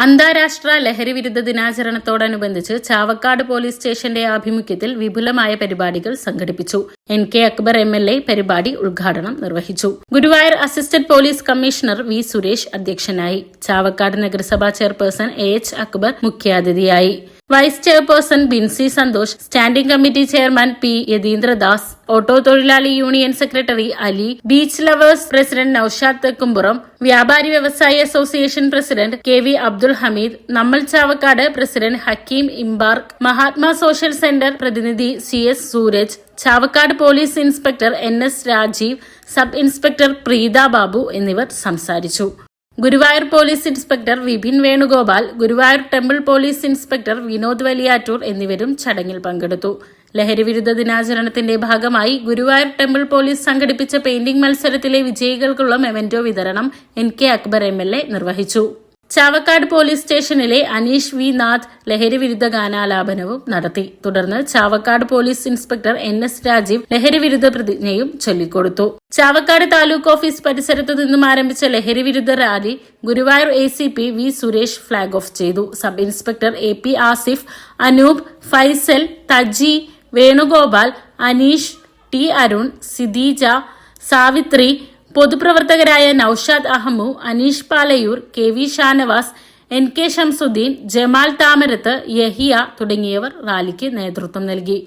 അന്താരാഷ്ട്ര ലഹരിവിരുദ്ധ ദിനാചരണത്തോടനുബന്ധിച്ച് ചാവക്കാട് പോലീസ് സ്റ്റേഷന്റെ ആഭിമുഖ്യത്തിൽ വിപുലമായ പരിപാടികൾ സംഘടിപ്പിച്ചു. NK അക്ബർ MLA പരിപാടി ഉദ്ഘാടനം നിർവഹിച്ചു. Guruvayur assistant police commissioner V. Suresh അധ്യക്ഷനായി. ചാവക്കാട് നഗരസഭാ ചെയർപേഴ്സൺ AH അക്ബർ മുഖ്യാതിഥിയായി. Vice chairperson Binsi Santhosh, standing committee chairman P. Yatheendradas, auto തൊഴിലാളി union secretary Ali, beach lovers president Noushad Thekkumpuram, വ്യാപാരി വ്യവസായി association president KV Abdul Hameed, നമ്മൾ Chavakkad president Hakkim embark, Mahatma social centre പ്രതിനിധി CS Sooraj, Chavakkad police inspector NS Rajeev, sub inspector Preetha Babu എന്നിവർ സംസാരിച്ചു. Guruvayur police inspector Vipin Venugopal, Guruvayur temple police inspector Vinod Valiyattoor എന്നിവരും ചടങ്ങിൽ പങ്കെടുത്തു. ലഹരിവിരുദ്ധ ദിനാചരണത്തിന്റെ ഭാഗമായി ഗുരുവായൂർ ടെമ്പിൾ പോലീസ് സംഘടിപ്പിച്ച പെയിന്റിംഗ് മത്സരത്തിലെ വിജയികൾക്കുള്ള മെമന്റോ വിതരണം NK അക്ബർ MLA നിർവഹിച്ചു. ചാവക്കാട് പോലീസ് സ്റ്റേഷനിലെ അനീഷ് V. നാഥ് ലഹരിവിരുദ്ധ ഗാനാലാപനവും നടത്തി. തുടർന്ന് Chavakkad police inspector NS Rajeev ലഹരിവിരുദ്ധ പ്രതിജ്ഞയും ചൊല്ലിക്കൊടുത്തു. ചാവക്കാട് താലൂക്ക് ഓഫീസ് പരിസരത്തു നിന്നും ആരംഭിച്ച ലഹരിവിരുദ്ധ rally Guruvayur ACP V. Suresh flag off ചെയ്തു. Sub inspector AP Asif, Anoop, Faisal, Thaji, Venugopal, Aneesh, T. Arun, Sideeja, Savithri, പൊതുപ്രവർത്തകരായ നൌഷാദ് അഹമ്മു, അനീഷ് പാലയൂർ, KV ഷാനവാസ്, NK ഷംസുദ്ദീൻ, ജമാൽ താമരത്ത്, യഹിയ തുടങ്ങിയവർ റാലിക്ക് നേതൃത്വം നൽകി.